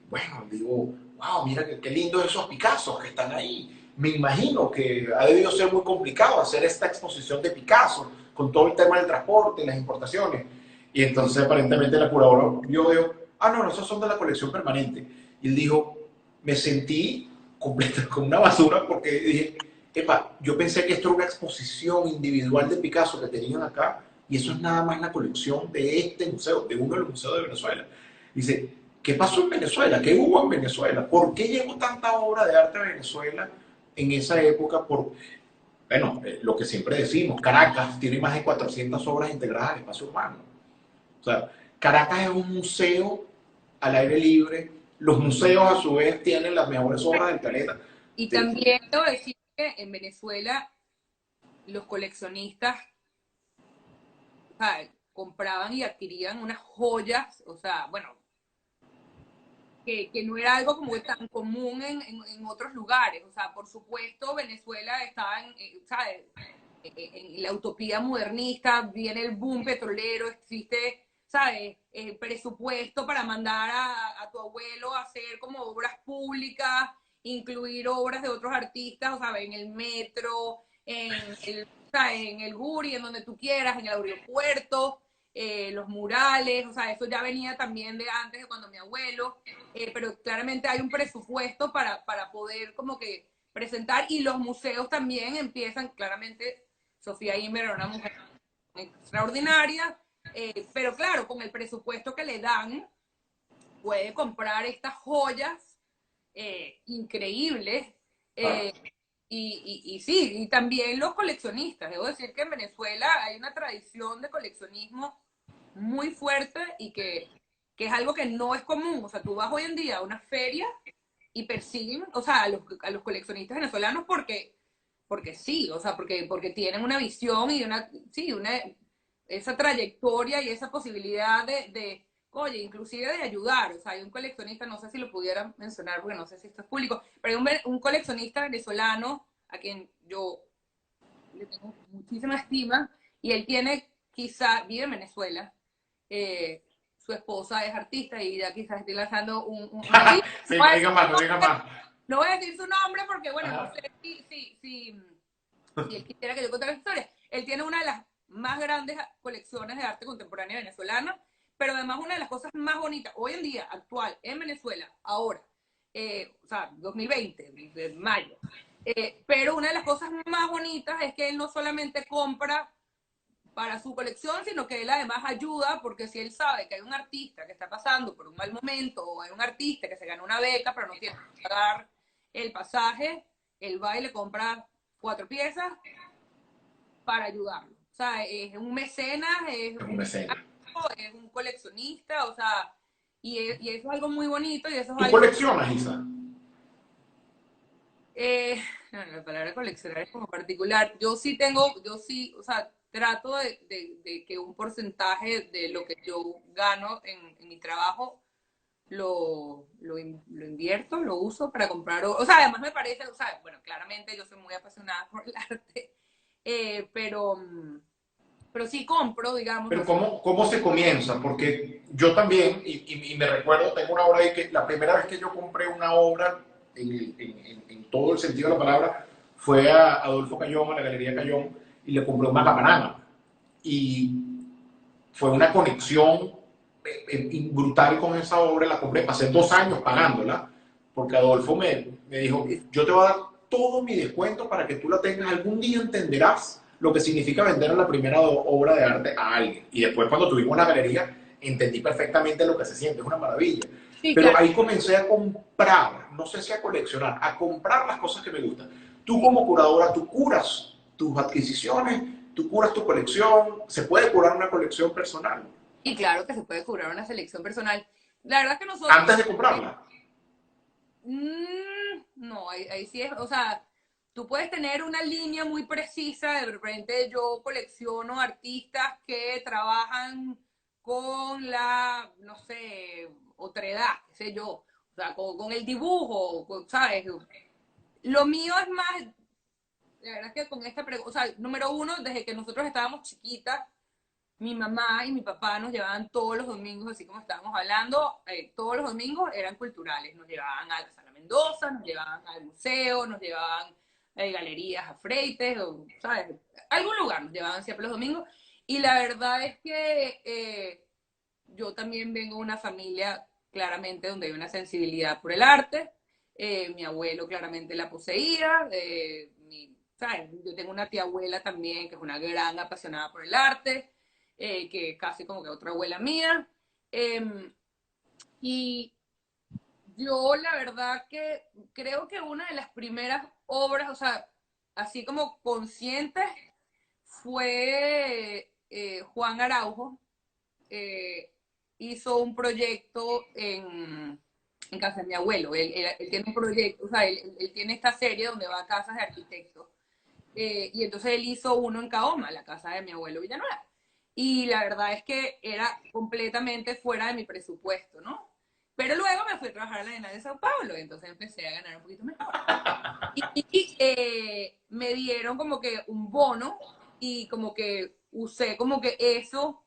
bueno, digo, wow, mira qué lindos esos Picassos que están ahí. Me imagino que ha debido ser muy complicado hacer esta exposición de Picasso con todo el tema del transporte, las importaciones. Y entonces aparentemente la curadora vio, ah, no, esos son de la colección permanente. Y él dijo, me sentí completa, con una basura porque dije, epa, yo pensé que esto era una exposición individual de Picasso que tenían acá y eso es nada más la colección de este museo, de uno de los museos de Venezuela. Dice, ¿qué pasó en Venezuela? ¿Qué hubo en Venezuela? ¿Por qué llegó tanta obra de arte a Venezuela en esa época? Bueno, lo que siempre decimos, Caracas tiene más de 400 obras integradas al espacio urbano. O sea, Caracas es un museo al aire libre. Los museos, a su vez, tienen las mejores obras del planeta. Y también debo decir que en Venezuela los coleccionistas, o sea, compraban y adquirían unas joyas, o sea, bueno, que no era algo como tan común en otros lugares. O sea, por supuesto, Venezuela estaba ¿sabes? En la utopía modernista, viene el boom petrolero, existe, ¿sabes? Presupuesto para mandar a tu abuelo a hacer como obras públicas, incluir obras de otros artistas, o sea, en el metro, en el Guri, en donde tú quieras, en el aeropuerto, los murales, o sea, eso ya venía también de antes, de cuando mi abuelo, pero claramente hay un presupuesto para poder como que presentar y los museos también empiezan, claramente, Sofía Inver era una mujer extraordinaria, pero claro, con el presupuesto que le dan, puede comprar estas joyas increíbles. Claro. eh, y sí, y también los coleccionistas. Debo decir que en Venezuela hay una tradición de coleccionismo muy fuerte y que es algo que no es común. O sea, tú vas hoy en día a una feria y persiguen, o sea, a los coleccionistas venezolanos porque sí, o sea, porque tienen una visión y sí, esa trayectoria y esa posibilidad oye, inclusive de ayudar. O sea, hay un coleccionista, no sé si lo pudiera mencionar porque no sé si esto es público, pero hay un coleccionista venezolano a quien yo le tengo muchísima estima y él tiene, quizá, vive en Venezuela, eh, su esposa es artista y ya quizás estoy lanzando un tip. Sí, no diga más, no diga más. No voy a decir su nombre porque, bueno, no Ajá. sé si él quisiera que yo contara la historia. Él tiene una de las más grandes colecciones de arte contemporánea venezolana, pero además una de las cosas más bonitas, hoy en día, actual, en Venezuela, ahora, o sea, 2020, de mayo, pero una de las cosas más bonitas es que él no solamente compra para su colección, sino que él además ayuda, porque si él sabe que hay un artista que está pasando por un mal momento, o hay un artista que se ganó una beca, pero no tiene que pagar el pasaje, él va y le compra 4 piezas para ayudarlo. O sea, es un mecenas, es Es un un, mecena. es un coleccionista, o sea, y eso es algo muy bonito y eso es ¿Tú algo. coleccionas, Isa? Eh, no, la palabra coleccionar es como particular. Yo sí tengo, yo sí, o sea, trato de que un porcentaje de lo que yo gano en mi trabajo lo invierto, lo uso para comprar. O sea, además me parece, o sea, bueno, claramente yo soy muy apasionada por el arte, pero, pero sí compro, digamos, Pero así. ¿cómo se comienza? Porque yo también, y me recuerdo, tengo una obra ahí que la primera vez que yo compré una obra, en todo el sentido de la palabra, fue a Adolfo Cayón, a la Galería Cayón, y le compré un Macamarana. Y fue una conexión brutal con esa obra, la compré, pasé 2 años pagándola, porque Adolfo me dijo, yo te voy a dar todo mi descuento para que tú la tengas, algún día entenderás lo que significa vender la primera obra de arte a alguien. Y después cuando tuvimos la galería, entendí perfectamente lo que se siente, es una maravilla. Sí, Pero claro. ahí comencé a comprar, no sé si a coleccionar, a comprar las cosas que me gustan. Tú Sí, como curadora, tú curas tus adquisiciones, tú curas tu colección, se puede curar una colección personal y claro que se puede cobrar una selección personal. La verdad que nosotros, antes de comprarla. no, ahí sí es, o sea, tú puedes tener una línea muy precisa, de repente yo colecciono artistas que trabajan con la, no sé, otredad, qué sé yo, o sea, con el dibujo, ¿sabes? Lo mío es más, la verdad es que con esta pregunta, o sea, número uno, desde que nosotros estábamos chiquitas, mi mamá y mi papá nos llevaban todos los domingos, así como estábamos hablando, todos los domingos eran culturales. Nos llevaban a la Sala Mendoza, nos llevaban al museo, nos llevaban a galerías a Freites, o, ¿sabes? Algún lugar nos llevaban siempre los domingos. Y la verdad es que yo también vengo de una familia claramente donde hay una sensibilidad por el arte. Mi abuelo claramente la poseía. ¿Sabes? Yo tengo una tía abuela también que es una gran apasionada por el arte, que casi como que otra abuela mía. Eh, y yo la verdad que creo que una de las primeras obras, o sea, así como conscientes, fue Juan Araujo, eh, hizo un proyecto en casa de mi abuelo. Él tiene un proyecto, o sea, él tiene esta serie donde va a casas de arquitectos. Y entonces él hizo uno en Caoma, la casa de mi abuelo Villanueva. Y la verdad es que era completamente fuera de mi presupuesto, ¿no? Pero luego me fui a trabajar a la Bienal de Sao Paulo y entonces empecé a ganar un poquito mejor. Y me dieron como que un bono y como que usé como que eso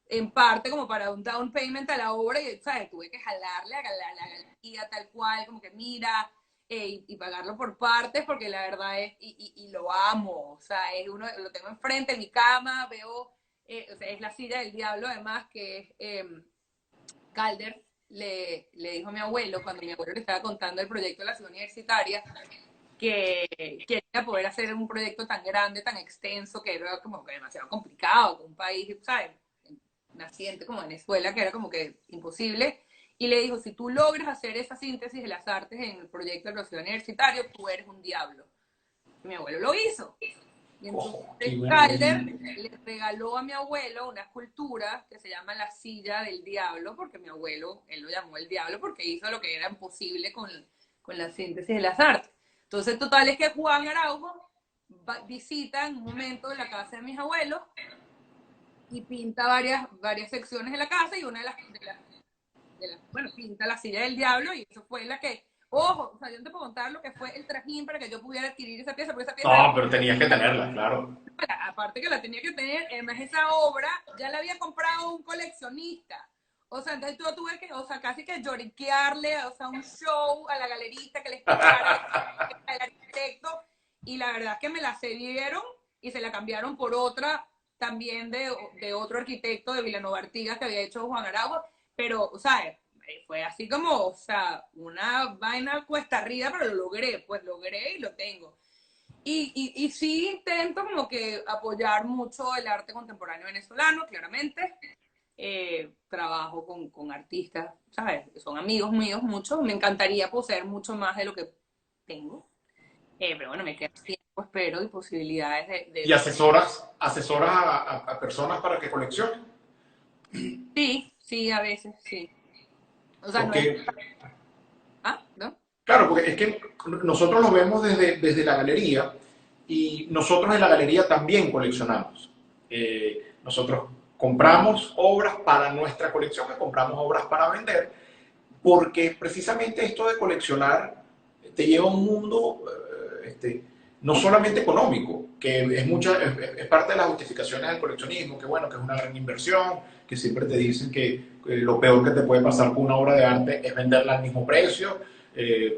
en parte como para un down payment a la obra y, ¿sabes? Tuve que jalarle a la galería tal cual, como que mira, y pagarlo por partes porque la verdad es, y lo amo, o sea, es uno, lo tengo enfrente en mi cama, veo, o sea, es la silla del diablo además que es Calder. Le dijo a mi abuelo, cuando mi abuelo le estaba contando el proyecto de la ciudad universitaria, que quería poder hacer un proyecto tan grande, tan extenso, que era como que demasiado complicado, con un país, ¿sabes? Naciente como Venezuela, que era como que imposible. Y le dijo, si tú logras hacer esa síntesis de las artes en el proyecto de la ciudad universitario, tú eres un diablo. Y mi abuelo lo hizo. Y entonces Oh, qué Calder maravilla. le regaló a mi abuelo una escultura que se llama La Silla del Diablo, porque mi abuelo, él lo llamó el diablo porque hizo lo que era imposible con la síntesis de las artes. Entonces, total es que Juan Araujo visita en un momento la casa de mis abuelos y pinta varias secciones de la casa y una bueno, pinta la silla del diablo y eso fue la que, ojo, o sea, yo no te puedo contar lo que fue el trajín para que yo pudiera adquirir esa pieza, porque esa pieza No, pero tenías que tenerla, claro. aparte que la tenía que tener, además esa obra ya la había comprado un coleccionista. O sea, entonces yo tuve que, o sea, casi que lloriquearle, o sea, un show a la galerista que le explicara al arquitecto. Y la verdad es que me la cedieron y se la cambiaron por otra también de otro arquitecto de Vilanova Artigas que había hecho Juan Araujo. Pero, o sea, fue así como, o sea, una vaina cuesta arriba, pero lo logré, pues logré y lo tengo. Y sí intento como que apoyar mucho el arte contemporáneo venezolano, claramente. Trabajo con artistas, ¿sabes? Son amigos míos muchos. Me encantaría poseer mucho más de lo que tengo. Pero bueno, me queda tiempo, espero, y posibilidades Y de... asesoras a personas para que coleccionen. Sí, sí, a veces, sí. O sea, no es... Porque Ah, ¿no? Claro, porque es que nosotros lo vemos desde la galería y nosotros en la galería también coleccionamos. Nosotros compramos obras para nuestra colección, que compramos obras para vender, porque precisamente esto de coleccionar te lleva a un mundo no solamente económico, que es parte de las justificaciones del coleccionismo, que bueno, que es una gran inversión, que siempre te dicen que lo peor que te puede pasar con una obra de arte es venderla al mismo precio,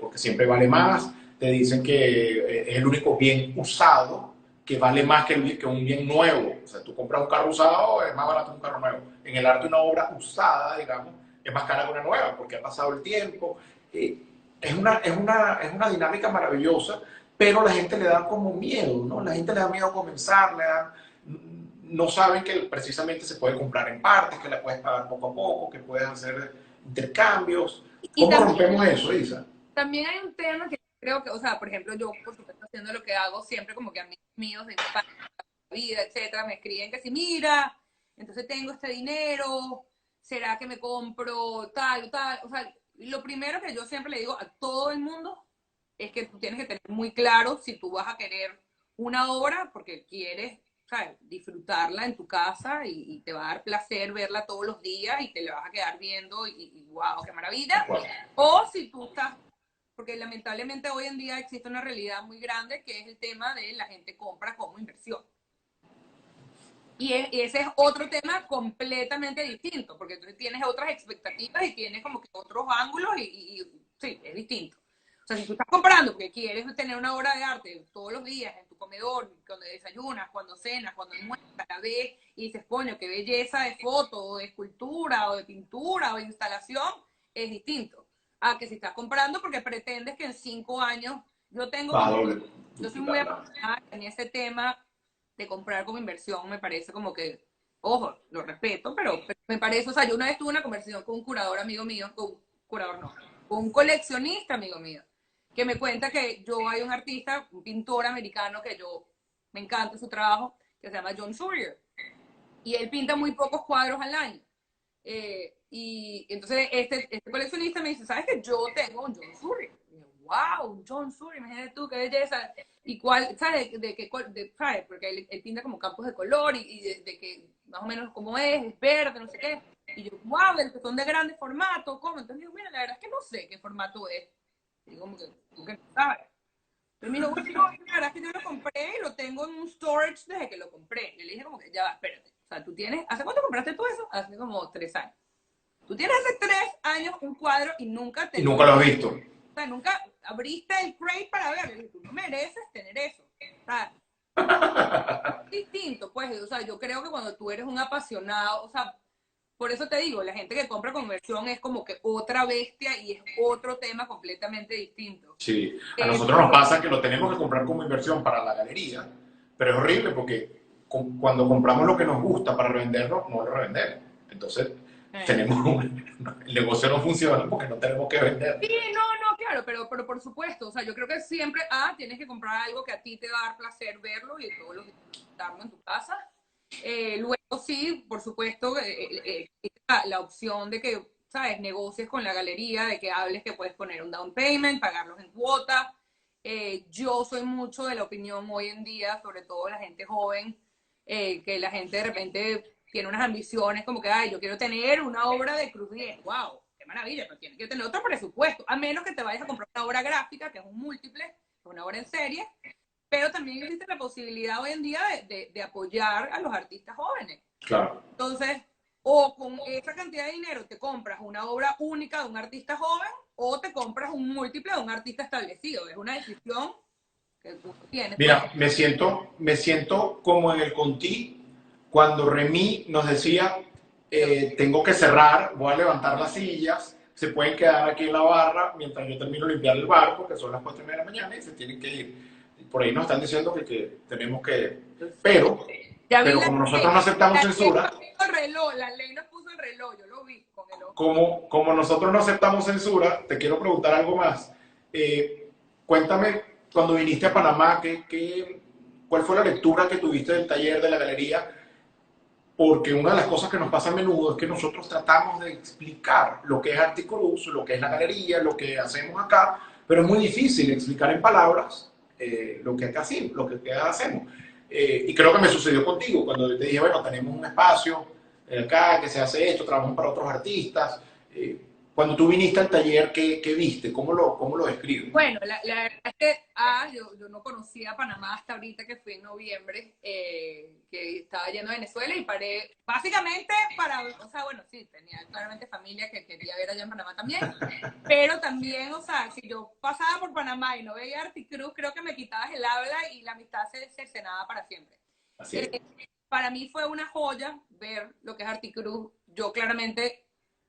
porque siempre vale más. Te dicen que es el único bien usado que vale más que un bien nuevo. O sea, tú compras un carro usado, es más barato que un carro nuevo. En el arte, una obra usada, digamos, es más cara que una nueva, porque ha pasado el tiempo. Es una dinámica maravillosa, pero la gente le da como miedo, ¿no? La gente le da miedo a comenzar, no saben que precisamente se puede comprar en partes, que la puedes pagar poco a poco, que puedes hacer intercambios. Y ¿Cómo también, rompemos eso, Isa? también hay un tema que creo que, o sea, por ejemplo, yo, por supuesto, haciendo lo que hago, siempre como que amigos míos de mi vida, etcétera, me escriben que si, mira, entonces tengo este dinero, ¿será que me compro tal o tal? O sea, lo primero que yo siempre le digo a todo el mundo es que tú tienes que tener muy claro si tú vas a querer una obra porque quieres, ¿sabes? Disfrutarla en tu casa y te va a dar placer verla todos los días y te la vas a quedar viendo y wow, qué maravilla. O si tú estás, porque lamentablemente hoy en día existe una realidad muy grande que es el tema de la gente compra como inversión. Y ese es otro tema completamente distinto, porque tú tienes otras expectativas y tienes como que otros ángulos y sí, es distinto. O sea, si tú estás comprando porque quieres tener una obra de arte todos los días en tu comedor, cuando desayunas, cuando cenas, cuando almuerzas, la ves y dices, coño, qué belleza de foto, o de escultura, o de pintura, o de instalación, es distinto. A que si estás comprando porque pretendes que en 5 años, yo tengo Va como, doble. yo soy muy apasionada en ese tema de comprar como inversión, me parece como que, ojo, lo respeto, pero me parece, o sea, yo una vez tuve una conversación con un curador amigo mío, con un curador no, con un coleccionista amigo mío, que me cuenta que yo hay un artista, un pintor americano que yo me encanta su trabajo, que se llama John Sawyer, y él pinta muy pocos cuadros al año. Y entonces este coleccionista me dice, ¿sabes que yo tengo un John Surrey? Wow, John Surrey, imagínate tú, qué belleza. ¿Y cuál, sabes, de qué, sabes? Porque él pinta como campos de color y de que más o menos cómo es verde, no sé qué. Y yo, wow, del que son de grandes formatos, ¿cómo? Entonces digo, mira, la verdad es que no sé qué formato es. Y digo, como que, tú que no sabes. Pero me dijo, bueno, no, la verdad es que yo lo compré y lo tengo en un storage desde que lo compré. Y le dije como que, ya va, espérate. O sea, tú tienes, ¿hace cuánto compraste tú eso? Hace como 3 años. Tú tienes hace 3 años un cuadro y nunca te Y lo... nunca lo has visto. O sea, nunca abriste el crate para verlo. Y tú no mereces tener eso. O sea, distinto, pues. O sea, yo creo que cuando tú eres un apasionado, o sea, por eso te digo, la gente que compra conversión es como que otra bestia y es otro tema completamente distinto. Sí, a nosotros nos pasa que lo tenemos que comprar como inversión para la galería, pero es horrible porque cuando compramos lo que nos gusta para revenderlo, no lo revendemos. Entonces, el negocio no funciona porque no tenemos que vender. Sí, no, no, claro, pero por supuesto, o sea, yo creo que siempre, tienes que comprar algo que a ti te va a dar placer verlo y todos los días disfrutarlo en tu casa. Luego sí, por supuesto, la opción de que, ¿sabes? Negocies con la galería, de que hables que puedes poner un down payment, pagarlos en cuota. Yo soy mucho de la opinión hoy en día, sobre todo la gente joven, que la gente de repente tiene unas ambiciones como que, ay, yo quiero tener una obra de Cruz 10, wow, qué maravilla, pero tienes que tener otro presupuesto, a menos que te vayas a comprar una obra gráfica, que es un múltiple, una obra en serie, pero también existe la posibilidad hoy en día de apoyar a los artistas jóvenes. Claro. Entonces, o con esa cantidad de dinero te compras una obra única de un artista joven o te compras un múltiple de un artista establecido. Es una decisión que tú tienes. Pues. Mira, me siento como en el Conti cuando Remy nos decía, tengo que cerrar, voy a levantar las sillas, se pueden quedar aquí en la barra mientras yo termino de limpiar el barco, que son las 4:30 de la mañana, y se tienen que ir. Por ahí nos están diciendo que tenemos que... Pero, ya vi pero como nosotros no aceptamos censura, la ley nos puso el reloj, yo lo vi con el ojo. como nosotros no aceptamos censura, te quiero preguntar algo más. Cuéntame, cuando viniste a Panamá, ¿cuál fue la lectura que tuviste del taller de la galería? Porque una de las cosas que nos pasa a menudo es que nosotros tratamos de explicar lo que es Articulus, lo que es la galería, lo que hacemos acá, pero es muy difícil explicar en palabras lo que acá hacemos, hacemos. Y creo que me sucedió contigo, cuando te dije, bueno, tenemos un espacio acá que se hace esto, trabajamos para otros artistas. Cuando tú viniste al taller, ¿qué viste? Cómo lo describes? Bueno, la verdad es que yo no conocía Panamá hasta ahorita que fui en noviembre, que estaba yendo a Venezuela y paré básicamente o sea, bueno, sí, tenía claramente familia que quería ver allá en Panamá también, pero también, o sea, si yo pasaba por Panamá y no veía Articruz, creo que me quitabas el habla y la amistad se cercenaba para siempre. Así es. Para mí fue una joya ver lo que es Articruz. Yo claramente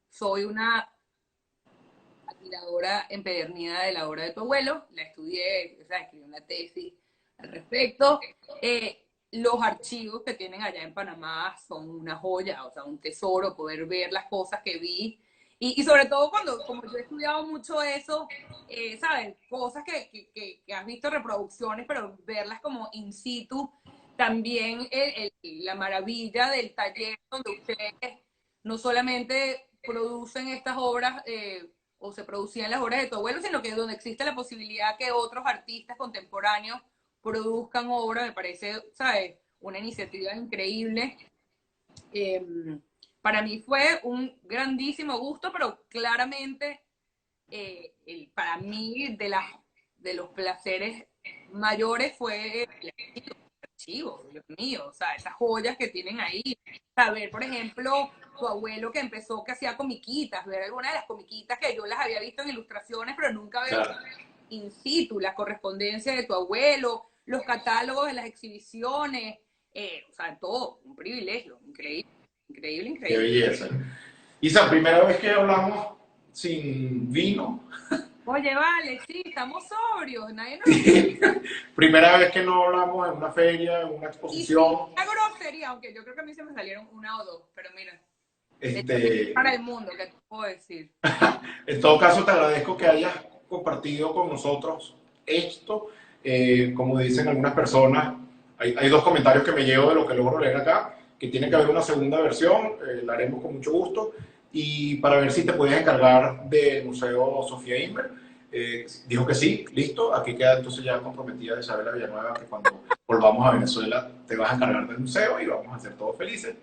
soy una admiradora empedernida de la obra de tu abuelo, la estudié, o sea, escribí una tesis al respecto. Los archivos que tienen allá en Panamá son una joya, o sea, un tesoro, poder ver las cosas que vi. Y sobre todo como yo he estudiado mucho eso, ¿sabes? Cosas que has visto reproducciones, pero verlas como in situ. También la maravilla del taller donde ustedes no solamente producen estas obras, o se producían las obras de tu abuelo, sino que donde existe la posibilidad que otros artistas contemporáneos produzcan obras, me parece, ¿sabes? Una iniciativa increíble. Eh, para mí fue un grandísimo gusto, pero claramente para mí de los placeres mayores fue el archivo, Dios mío, o sea, esas joyas que tienen ahí. Saber, por ejemplo, tu abuelo que empezó, que hacía comiquitas, ver algunas de las comiquitas que yo las había visto en ilustraciones, pero nunca había visto in situ, la correspondencia de tu abuelo, los catálogos de las exhibiciones, o sea, todo, un privilegio, increíble, increíble, Qué increíble. belleza. Isa, primera vez que hablamos sin vino. Oye, vale, sí, estamos sobrios, nadie nos... Primera vez que no hablamos en una feria, en una Y sí, exposición. una grosería, aunque yo creo que a mí se me salieron una o dos, pero mira, Este, para el mundo, ¿qué te puedo decir? en todo caso, te agradezco que hayas compartido con nosotros esto. Como dicen algunas personas, hay dos comentarios que me llevo de lo que logro leer acá, que tiene que haber una segunda versión, la haremos con mucho gusto, y para ver si te puedes encargar del Museo Sofía Inver. Dijo que sí, listo, aquí queda entonces ya comprometida Isabela Villanueva, que cuando volvamos a Venezuela te vas a encargar del museo y vamos a ser todos felices.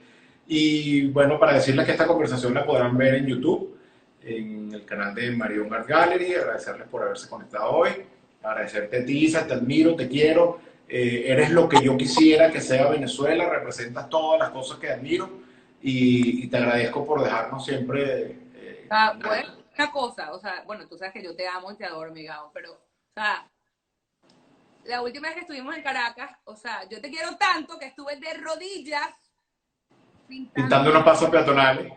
Y bueno, para decirles que esta conversación la podrán ver en YouTube, en el canal de Marion Art Gallery, agradecerles por haberse conectado hoy, agradecerte a ti, Isa, te admiro, te quiero, eres lo que yo quisiera que sea Venezuela, representas todas las cosas que admiro y te agradezco por dejarnos siempre... Bueno, una cosa, o sea, bueno, tú sabes que yo te amo y te adoro, mi Gabo, pero, o sea, la última vez que estuvimos en Caracas, o sea, yo te quiero tanto que estuve de rodillas pintando pintando unos pasos peatonales.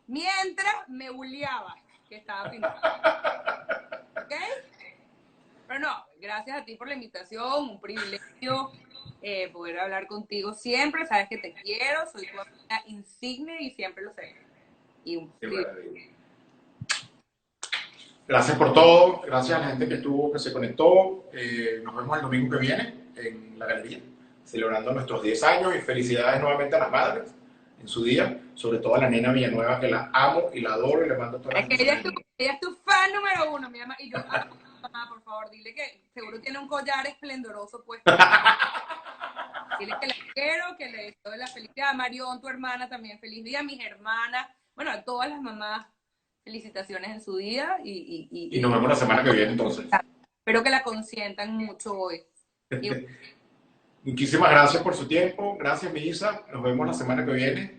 mientras me bulleaba que estaba pintando. ¿Ok? Pero no, gracias a ti por la invitación, un privilegio poder hablar contigo siempre, sabes que te quiero, soy tu amiga insigne y siempre lo sé. Y un privilegio. Gracias por todo, gracias a la gente que estuvo, que se conectó. Nos vemos el domingo que viene en la galería, celebrando nuestros 10 años y felicidades nuevamente a las madres en su día, sobre todo a la nena Villanueva, que la amo y la adoro y le mando todas las Es que bendiciones. ella es tu fan número uno, mi mamá, y yo, mamá, por favor, dile que seguro tiene un collar esplendoroso puesto. Dile que la quiero, que le deseo la felicidad. Marión, tu hermana, también feliz día. Mis hermanas, bueno, a todas las mamás, felicitaciones en su día. Y nos vemos la semana que viene entonces. Espero que la consientan mucho hoy. Y... Muchísimas gracias por su tiempo. Gracias, mi Isa. Nos vemos la semana que viene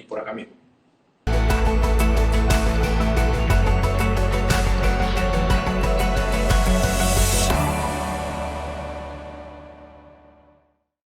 por acá mismo.